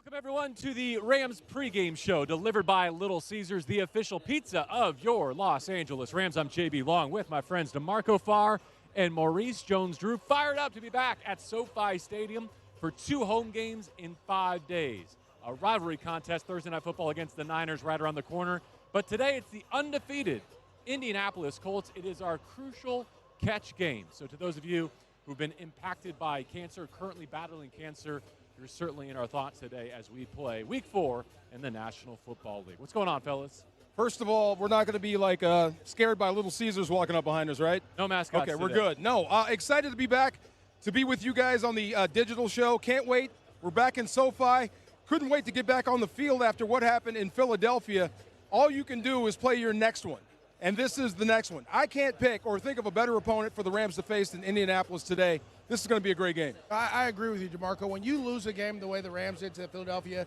Welcome, everyone, to the Rams pregame show delivered by Little Ceasars, the official pizza of your Los Angeles Rams. I'm J.B. Long with my friends DeMarco Farr and Maurice Jones-Drew, fired up to be back at SoFi Stadium for 2 home games in 5 days. A rivalry contest, Thursday Night Football against the Niners right around the corner. But today it's the undefeated Indianapolis Colts. It is our crucial catch game. So to those of you who've been impacted by cancer, currently battling cancer, you're certainly in our thoughts today as we play Week 4 in the National Football League. What's going on, fellas? First of all, we're not going to be like scared by Little Ceasars walking up behind us, right? No mascots Okay, today. we're good. No, excited to be back, to be with you guys on the digital show. Can't wait. We're back in SoFi. Couldn't wait to get back on the field after what happened in Philadelphia. All you can do is play your next one, and this is the next one. I can't pick or think of a better opponent for the Rams to face than Indianapolis today. This is going to be a great game. I agree with you, DeMarco. When you lose a game the way the Rams did to Philadelphia,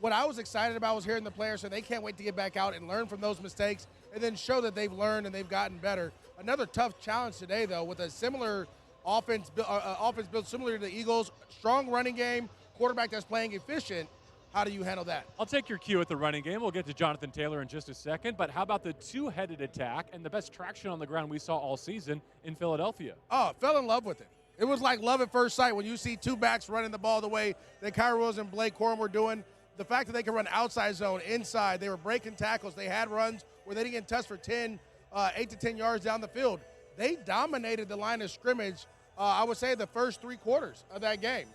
what I was excited about was hearing the players say they can't wait to get back out and learn from those mistakes and then show that they've learned and they've gotten better. Another tough challenge today, though, with a similar offense built similar to the Eagles, strong running game, quarterback that's playing efficient. How do you handle that? I'll take your cue at the running game. We'll get to Jonathan Taylor in just a second. But how about the two-headed attack and the best traction on the ground we saw all season in Philadelphia? Oh, fell in love with it. It was like love at first sight when you see two backs running the ball the way that Kyrie Williams and Blake Corum were doing. The fact that they can run outside zone, inside, they were breaking tackles. They had runs where they didn't get touched for 8 to 10 yards down the field. They dominated the line of scrimmage, I would say, the first 3 quarters of that game.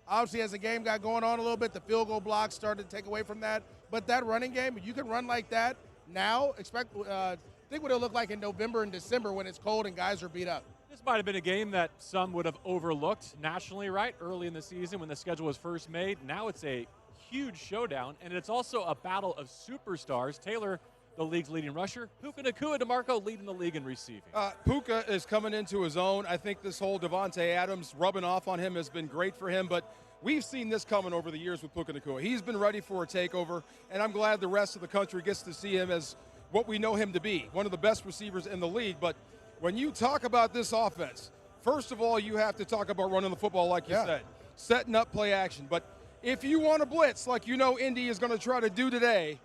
Obviously, as the game got going on a little bit, the field goal blocks started to take away from that. But that running game, if you can run like that now, think what it'll look like in November and December when it's cold and guys are beat up. This might have been a game that some would have overlooked nationally, right, early in the season when the schedule was first made. Now it's a huge showdown, and it's also a battle of superstars. Taylor, the league's leading rusher. Puka Nacua, DeMarco leading the league in receiving. Puka is coming into his own. I think this whole Devontae Adams rubbing off on him has been great for him, but we've seen this coming over the years with Puka Nacua. He's been ready for a takeover, and I'm glad the rest of the country gets to see him as what we know him to be, one of the best receivers in the league. But when you talk about this offense, first of all, you have to talk about running the football like you said, setting up play action. But if you want to blitz like you know Indy is going to try to do today,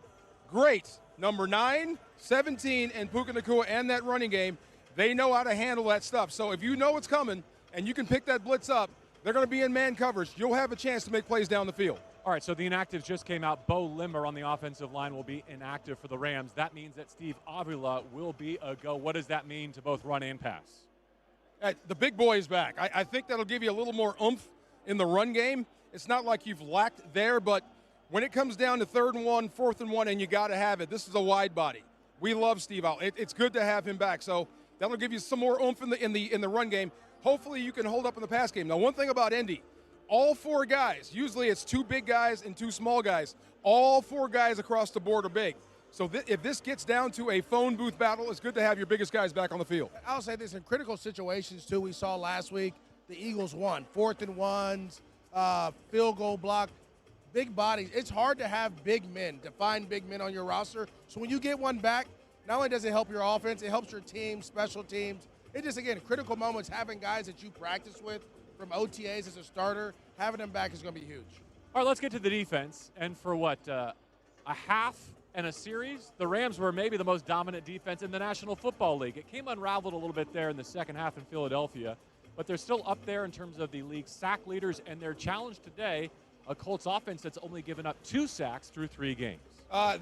great. Number 9, 17, and Puka Nacua and that running game, they know how to handle that stuff. So if you know it's coming and you can pick that blitz up, they're going to be in man coverage. You'll have a chance to make plays down the field. All right, so the inactives just came out. Bo Limmer on the offensive line will be inactive for the Rams. That means that Steve Avila will be a go. What does that mean to both run and pass? The big boy is back. I think that'll give you a little more oomph in the run game. It's not like you've lacked there, but when it comes down to 3rd and 1, 4th and 1, and you got to have it, this is a wide body. We love Steve Avila. It's good to have him back. So that'll give you some more oomph in the run game. Hopefully you can hold up in the pass game. Now, one thing about Indy, all 4 guys, usually it's 2 big guys and 2 small guys. All 4 guys across the board are big. So if this gets down to a phone booth battle, it's good to have your biggest guys back on the field. I'll say this, in critical situations, too, we saw last week, the Eagles won. 4th and 1s, field goal block, big bodies. It's hard to have big men, define big men on your roster. So when you get one back, not only does it help your offense, it helps your team, special teams. It just, again, critical moments, having guys that you practice with from OTAs as a starter, having them back is going to be huge. All right, let's get to the defense. And for a half and a series, the Rams were maybe the most dominant defense in the National Football League. It came unraveled a little bit there in the second half in Philadelphia, but they're still up there in terms of the league sack leaders, and their challenge today, a Colts offense that's only given up 2 sacks through 3 games.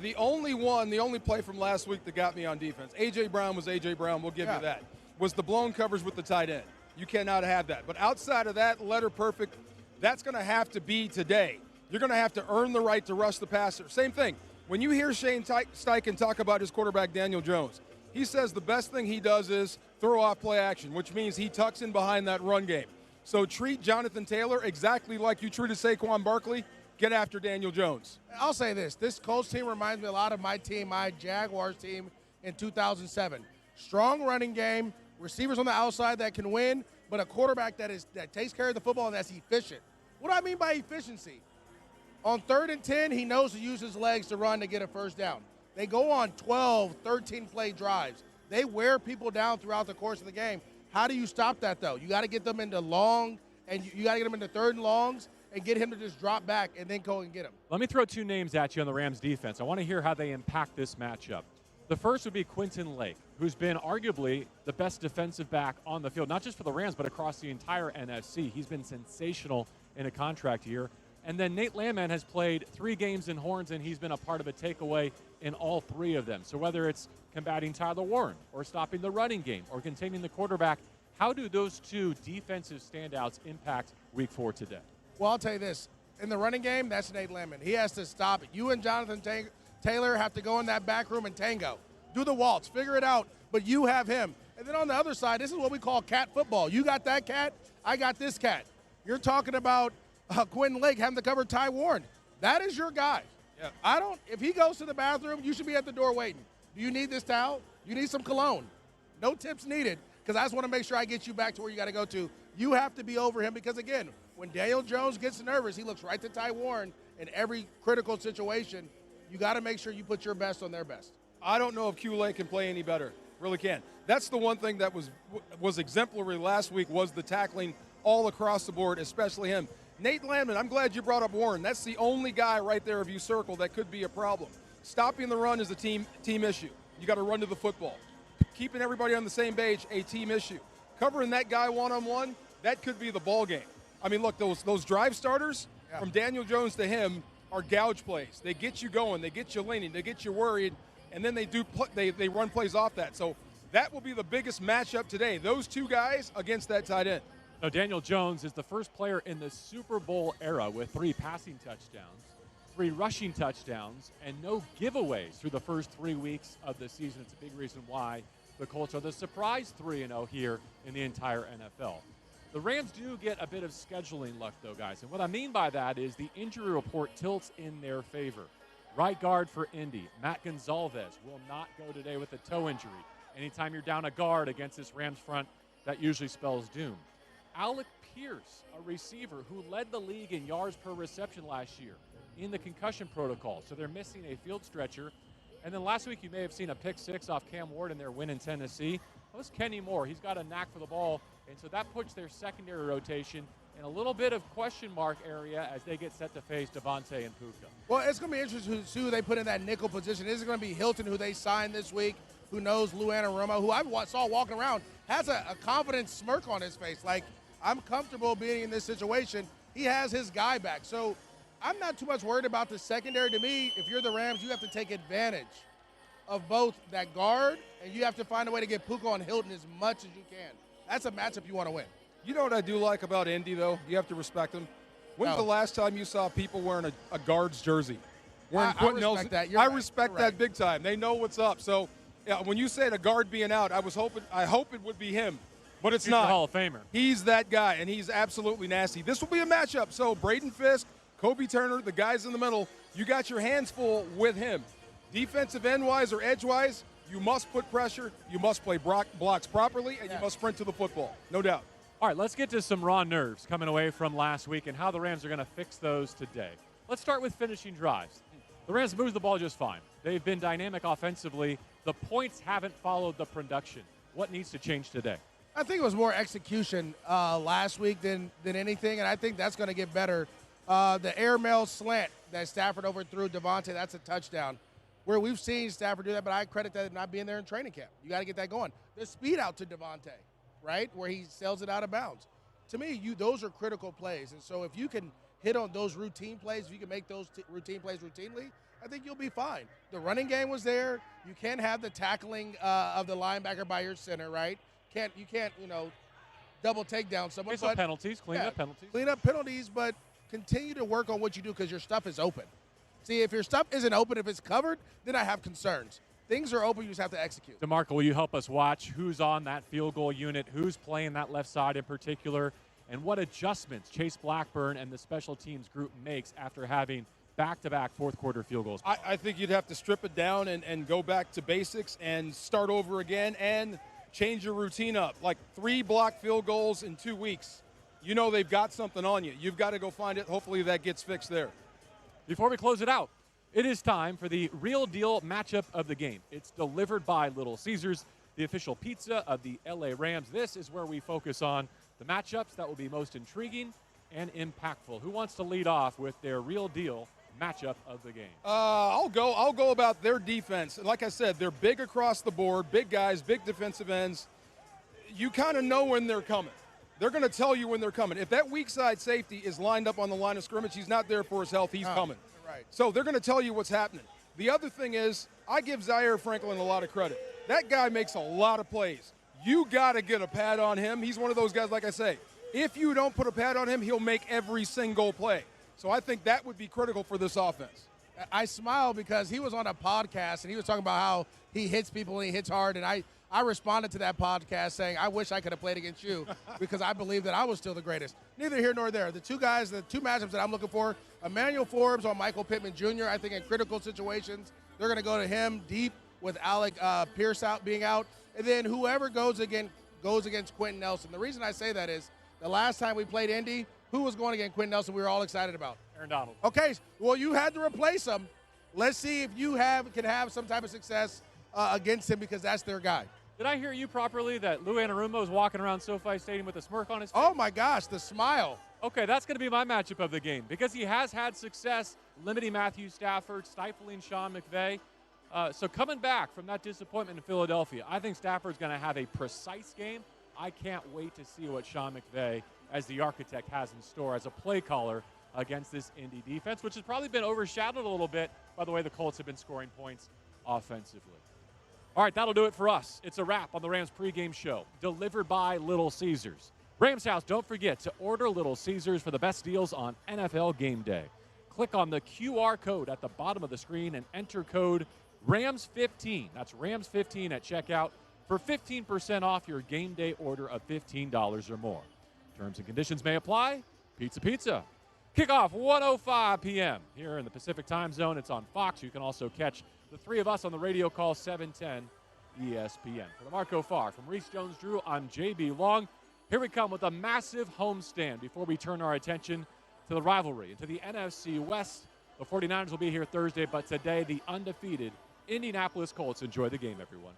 The only play from last week that got me on defense, A.J. Brown was A.J. Brown, we'll give you that, was the blown coverage with the tight end. You cannot have that. But outside of that, letter perfect, that's going to have to be today. You're going to have to earn the right to rush the passer. Same thing. When you hear Shane Steichen talk about his quarterback, Daniel Jones, he says the best thing he does is throw off play action, which means he tucks in behind that run game. So treat Jonathan Taylor exactly like you treated Saquon Barkley. Get after Daniel Jones. I'll say this. This Colts team reminds me a lot of my team, my Jaguars team in 2007. Strong running game, receivers on the outside that can win, but a quarterback that takes care of the football and that's efficient. What do I mean by efficiency? On 3rd and 10, he knows to use his legs to run to get a first down. They go on 12, 13-play drives. They wear people down throughout the course of the game. How do you stop that, though? You got to get them into long, and you got to get them into 3rd and longs and get him to just drop back and then go and get him. Let me throw two names at you on the Rams defense. I want to hear how they impact this matchup. The first would be Quentin Lake, who's been arguably the best defensive back on the field, not just for the Rams, but across the entire NFC. He's been sensational in a contract year. And then Nate Landman has played 3 games in Horns, and he's been a part of a takeaway in all 3 of them. So whether it's combating Tyler Warren or stopping the running game or containing the quarterback, how do those 2 defensive standouts impact Week 4 today? Well, I'll tell you this. In the running game, that's Nate Landman. He has to stop it. You and Jonathan Taylor have to go in that back room and tango. Do the waltz. Figure it out. But you have him. And then on the other side, this is what we call cat football. You got that cat. I got this cat. You're talking about Quentin Lake having to cover Ty Warren. That is your guy. Yeah. If he goes to the bathroom, you should be at the door waiting. Do you need this towel? You need some cologne. No tips needed, because I just want to make sure I get you back to where you got to go to. You have to be over him because, again, when Daniel Jones gets nervous, he looks right to Ty Warren in every critical situation. You got to make sure you put your best on their best. I don't know if Q-Lake can play any better. Really can. That's the one thing that was exemplary last week was the tackling all across the board, especially him. Nate Landman, I'm glad you brought up Warren. That's the only guy right there, if you circle, that could be a problem. Stopping the run is a team issue. You got to run to the football. Keeping everybody on the same page, a team issue. Covering that guy one-on-one, that could be the ball game. I mean, look, those drive starters from Daniel Jones to him are gouge plays. They get you going. They get you leaning. They get you worried. And then they run plays off that. So that will be the biggest matchup today. Those 2 guys against that tight end. Now, Daniel Jones is the first player in the Super Bowl era with 3 passing touchdowns, 3 rushing touchdowns, and no giveaways through the first 3 weeks of the season. It's a big reason why the Colts are the surprise 3-0 here in the entire NFL. The Rams do get a bit of scheduling luck, though, guys. And what I mean by that is the injury report tilts in their favor. Right guard for Indy, Matt Gonzalez, will not go today with a toe injury. Anytime you're down a guard against this Rams front, that usually spells doom. Alec Pierce, a receiver who led the league in yards per reception last year in the concussion protocol. So they're missing a field stretcher. And then last week you may have seen a pick 6 off Cam Ward in their win in Tennessee. That was Kenny Moore. He's got a knack for the ball. And so that puts their secondary rotation in a little bit of question mark area as they get set to face Devontae and Puka. Well, it's going to be interesting who they put in that nickel position. Is it going to be Hilton, who they signed this week? Who knows Lou Anarumo, who I saw walking around, has a confident smirk on his face. Like, I'm comfortable being in this situation. He has his guy back. So I'm not too much worried about the secondary. To me, if you're the Rams, you have to take advantage of both that guard, and you have to find a way to get Puka on Hilton as much as you can. That's a matchup you want to win. You know what I do like about Indy, though? You have to respect them. When's the last time you saw people wearing a guard's jersey? I respect that. I respect that big time. They know what's up. So when you said a guard being out, I hope it would be him. But it's not. He's a Hall of Famer. He's that guy, and he's absolutely nasty. This will be a matchup. So Braden Fisk, Kobe Turner, the guys in the middle, you got your hands full with him. Defensive end-wise or edge-wise, you must put pressure, you must play blocks properly, and you must sprint to the football, no doubt. All right, let's get to some raw nerves coming away from last week and how the Rams are going to fix those today. Let's start with finishing drives. The Rams moved the ball just fine. They've been dynamic offensively. The points haven't followed the production. What needs to change today? I think it was more execution last week than anything, and I think that's going to get better. The airmail slant that Stafford overthrew Devontae, that's a touchdown. Where we've seen Stafford do that, but I credit that not being there in training camp. You got to get that going. The speed out to Devontae, right, where he sails it out of bounds. To me, those are critical plays. And so if you can hit on those routine plays, if you can make those routine plays routinely, I think you'll be fine. The running game was there. You can't have the tackling of the linebacker by your center, right? You can't double take down someone. Clean up penalties, clean up penalties. Clean up penalties, but continue to work on what you do because your stuff is open. See, if your stuff isn't open, if it's covered, then I have concerns. Things are open, you just have to execute. DeMarco, will you help us watch who's on that field goal unit, who's playing that left side in particular, and what adjustments Chase Blackburn and the special teams group makes after having back-to-back fourth-quarter field goals? I think you'd have to strip it down and go back to basics and start over again and change your routine up. Like 3 blocked field goals in 2 weeks. You know they've got something on you. You've got to go find it. Hopefully that gets fixed there. Before we close it out, it is time for the real deal matchup of the game. It's delivered by Little Ceasars, the official pizza of the LA Rams. This is where we focus on the matchups that will be most intriguing and impactful. Who wants to lead off with their real deal matchup of the game? I'll go about their defense. Like I said, they're big across the board, big guys, big defensive ends. You kind of know when they're coming. They're going to tell you when they're coming. If that weak side safety is lined up on the line of scrimmage, he's not there for his health, he's coming. Right. So they're going to tell you what's happening. The other thing is, I give Zaire Franklin a lot of credit. That guy makes a lot of plays. You got to get a pad on him. He's one of those guys, like I say, if you don't put a pad on him, he'll make every single play. So I think that would be critical for this offense. I smile because he was on a podcast and he was talking about how he hits people and he hits hard. And I responded to that podcast saying, I wish I could have played against you because I believe that I was still the greatest. Neither here nor there. The two matchups that I'm looking for, Emmanuel Forbes on Michael Pittman Jr. I think in critical situations, they're going to go to him deep with Alec Pierce being out. And then whoever goes against Quentin Nelson. The reason I say that is the last time we played Indy, who was going against Quentin Nelson we were all excited about? Aaron Donald. Okay, well, you had to replace him. Let's see if you can have some type of success against him because that's their guy. Did I hear you properly that Lou Anarumo is walking around SoFi Stadium with a smirk on his face? Oh, my gosh, the smile. Okay, that's going to be my matchup of the game because he has had success limiting Matthew Stafford, stifling Sean McVay. So coming back from that disappointment in Philadelphia, I think Stafford's going to have a precise game. I can't wait to see what Sean McVay, as the architect, has in store as a play caller against this Indy defense, which has probably been overshadowed a little bit by the way the Colts have been scoring points offensively. All right, that'll do it for us. It's a wrap on the Rams pregame show, delivered by Little Ceasars. Rams House, don't forget to order Little Ceasars for the best deals on NFL game day. Click on the QR code at the bottom of the screen and enter code RAMS15. That's RAMS15 at checkout for 15% off your game day order of $15 or more. Terms and conditions may apply. Pizza Pizza. Kickoff 1:05 p.m. here in the Pacific time zone. It's on Fox. You can also catch the three of us on the radio call 710 ESPN. For the Marco Farr, from Maurice Jones-Drew, I'm J.B. Long. Here we come with a massive homestand before we turn our attention to the rivalry and to the NFC West. The 49ers will be here Thursday, but today the undefeated Indianapolis Colts. Enjoy the game, everyone.